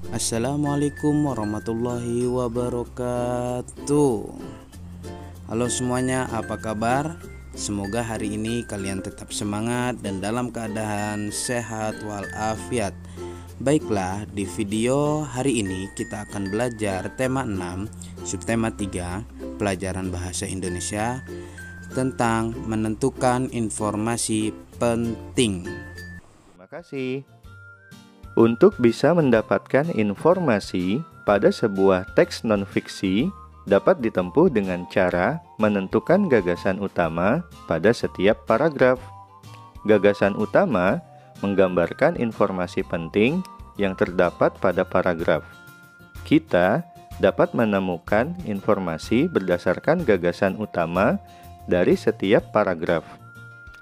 Assalamualaikum warahmatullahi wabarakatuh. Halo semuanya, apa kabar? Semoga hari ini kalian tetap semangat dan dalam keadaan sehat walafiat. Baiklah, di video hari ini kita akan belajar tema 6, subtema 3, pelajaran bahasa Indonesia tentang menentukan informasi penting. Terima kasih. Untuk bisa mendapatkan informasi pada sebuah teks non-fiksi dapat ditempuh dengan cara menentukan gagasan utama pada setiap paragraf. Gagasan utama menggambarkan informasi penting yang terdapat pada paragraf. Kita dapat menemukan informasi berdasarkan gagasan utama dari setiap paragraf.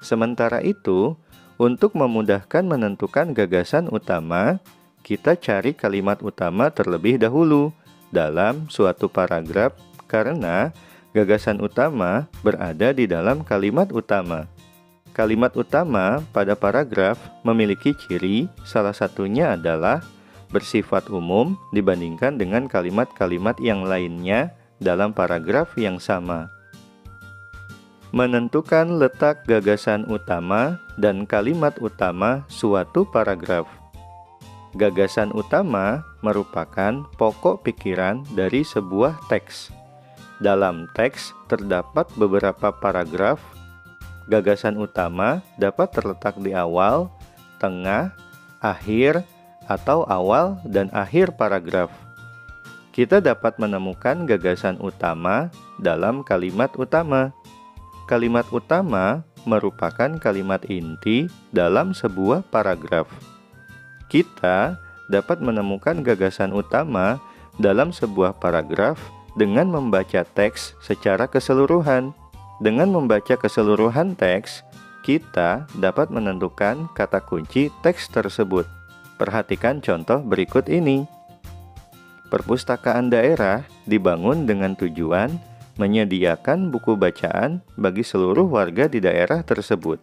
Sementara itu, untuk memudahkan menentukan gagasan utama, kita cari kalimat utama terlebih dahulu dalam suatu paragraf karena gagasan utama berada di dalam kalimat utama. Kalimat utama pada paragraf memiliki ciri, salah satunya adalah bersifat umum dibandingkan dengan kalimat-kalimat yang lainnya dalam paragraf yang sama. Menentukan letak gagasan utama dan kalimat utama suatu paragraf. Gagasan utama merupakan pokok pikiran dari sebuah teks. Dalam teks terdapat beberapa paragraf. Gagasan utama dapat terletak di awal, tengah, akhir, atau awal dan akhir paragraf. Kita dapat menemukan gagasan utama dalam kalimat utama. Kalimat utama merupakan kalimat inti dalam sebuah paragraf. Kita dapat menemukan gagasan utama dalam sebuah paragraf dengan membaca teks secara keseluruhan. Dengan membaca keseluruhan teks, kita dapat menentukan kata kunci teks tersebut. Perhatikan contoh berikut ini. Perpustakaan daerah dibangun dengan tujuan menyediakan buku bacaan bagi seluruh warga di daerah tersebut.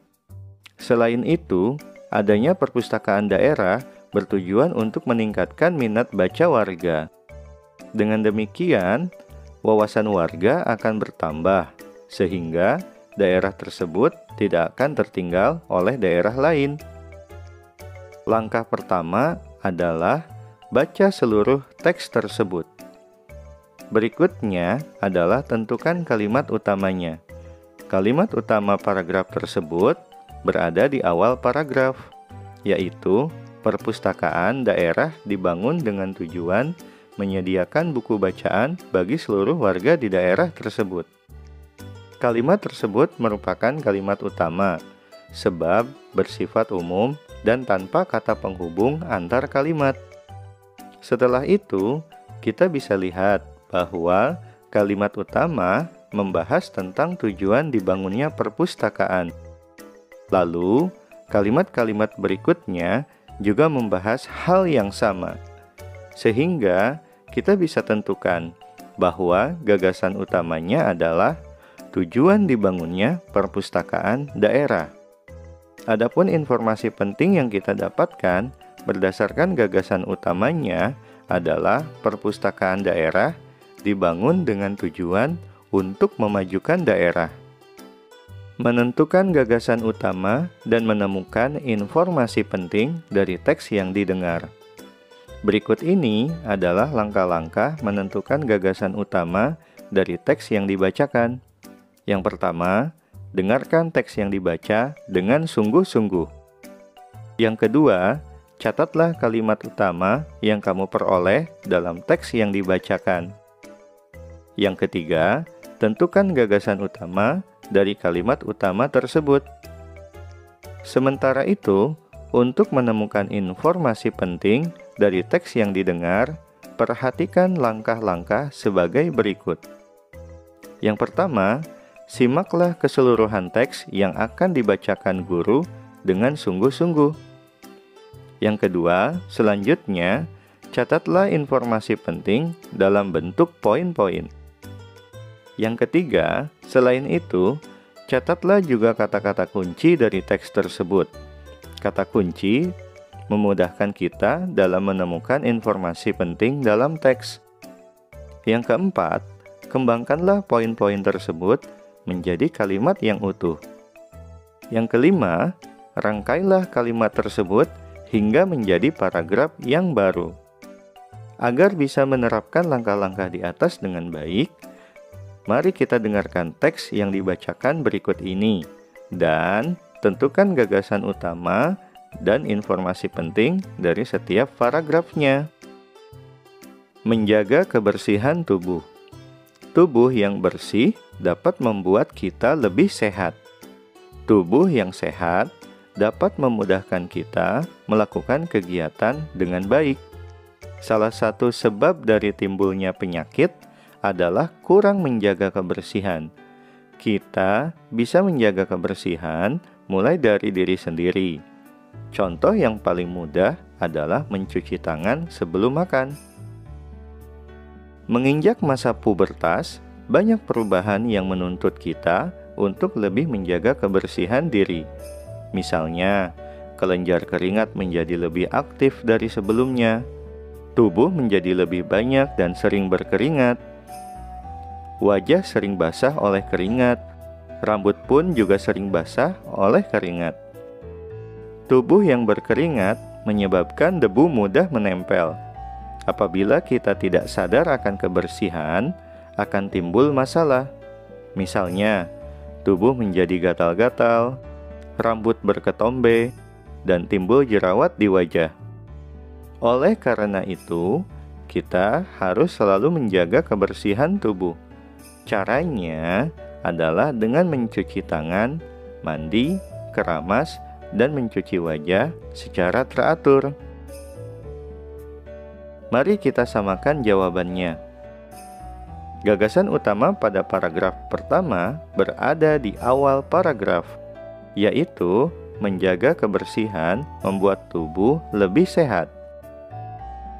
Selain itu, adanya perpustakaan daerah bertujuan untuk meningkatkan minat baca warga. Dengan demikian, wawasan warga akan bertambah, sehingga daerah tersebut tidak akan tertinggal oleh daerah lain. Langkah pertama adalah baca seluruh teks tersebut. Berikutnya adalah tentukan kalimat utamanya. Kalimat utama paragraf tersebut berada di awal paragraf, yaitu perpustakaan daerah dibangun dengan tujuan menyediakan buku bacaan bagi seluruh warga di daerah tersebut. Kalimat tersebut merupakan kalimat utama, sebab bersifat umum dan tanpa kata penghubung antar kalimat. Setelah itu, kita bisa lihat bahwa kalimat utama membahas tentang tujuan dibangunnya perpustakaan. Lalu, kalimat-kalimat berikutnya juga membahas hal yang sama. Sehingga, kita bisa tentukan bahwa gagasan utamanya adalah tujuan dibangunnya perpustakaan daerah. Adapun informasi penting yang kita dapatkan berdasarkan gagasan utamanya adalah perpustakaan daerah dibangun dengan tujuan untuk memajukan daerah. Menentukan gagasan utama dan menemukan informasi penting dari teks yang didengar. Berikut ini adalah langkah-langkah menentukan gagasan utama dari teks yang dibacakan. Yang pertama, dengarkan teks yang dibaca dengan sungguh-sungguh. Yang kedua, catatlah kalimat utama yang kamu peroleh dalam teks yang dibacakan. Yang ketiga, tentukan gagasan utama dari kalimat utama tersebut. Sementara itu, untuk menemukan informasi penting dari teks yang didengar, perhatikan langkah-langkah sebagai berikut. Yang pertama, simaklah keseluruhan teks yang akan dibacakan guru dengan sungguh-sungguh. Yang kedua, selanjutnya, catatlah informasi penting dalam bentuk poin-poin. Yang ketiga, selain itu, catatlah juga kata-kata kunci dari teks tersebut. Kata kunci memudahkan kita dalam menemukan informasi penting dalam teks. Yang keempat, kembangkanlah poin-poin tersebut menjadi kalimat yang utuh. Yang kelima, rangkailah kalimat tersebut hingga menjadi paragraf yang baru. Agar bisa menerapkan langkah-langkah di atas dengan baik, mari kita dengarkan teks yang dibacakan berikut ini dan tentukan gagasan utama dan informasi penting dari setiap paragrafnya. Menjaga kebersihan tubuh. Tubuh yang bersih dapat membuat kita lebih sehat. Tubuh yang sehat dapat memudahkan kita melakukan kegiatan dengan baik. Salah satu sebab dari timbulnya penyakit adalah kurang menjaga kebersihan. Kita bisa menjaga kebersihan mulai dari diri sendiri. Contoh yang paling mudah adalah mencuci tangan sebelum makan. Menginjak masa pubertas, banyak perubahan yang menuntut kita untuk lebih menjaga kebersihan diri. Misalnya, kelenjar keringat menjadi lebih aktif dari sebelumnya, tubuh menjadi lebih banyak dan sering berkeringat, wajah sering basah oleh keringat, rambut pun juga sering basah oleh keringat. Tubuh yang berkeringat menyebabkan debu mudah menempel. Apabila kita tidak sadar akan kebersihan, akan timbul masalah. Misalnya, tubuh menjadi gatal-gatal, rambut berketombe, dan timbul jerawat di wajah. Oleh karena itu, kita harus selalu menjaga kebersihan tubuh. Caranya adalah dengan mencuci tangan, mandi, keramas, dan mencuci wajah secara teratur. Mari kita samakan jawabannya. Gagasan utama pada paragraf pertama berada di awal paragraf, yaitu menjaga kebersihan membuat tubuh lebih sehat.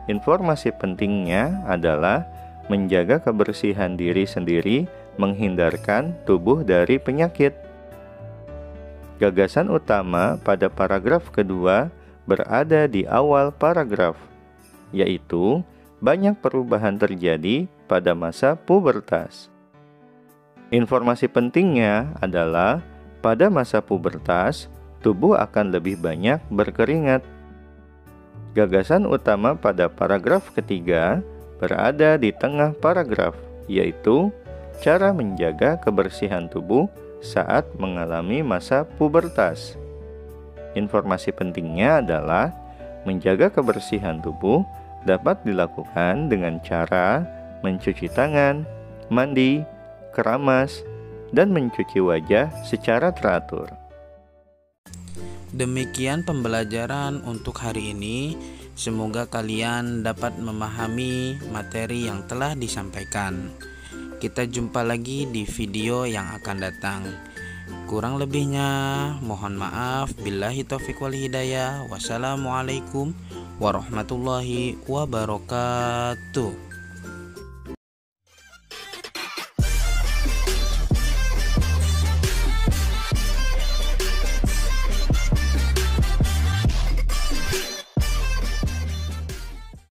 Informasi pentingnya adalah menjaga kebersihan diri sendiri, menghindarkan tubuh dari penyakit. Gagasan utama pada paragraf kedua berada di awal paragraf, yaitu banyak perubahan terjadi pada masa pubertas. Informasi pentingnya adalah pada masa pubertas, tubuh akan lebih banyak berkeringat. Gagasan utama pada paragraf ketiga berada di tengah paragraf, yaitu cara menjaga kebersihan tubuh saat mengalami masa pubertas. Informasi pentingnya adalah menjaga kebersihan tubuh dapat dilakukan dengan cara mencuci tangan, mandi, keramas, dan mencuci wajah secara teratur. Demikian pembelajaran untuk hari ini. Semoga kalian dapat memahami materi yang telah disampaikan. Kita jumpa lagi di video yang akan datang. Kurang lebihnya mohon maaf. Billahi taufiq wal hidayah. Wassalamualaikum warahmatullahi wabarakatuh.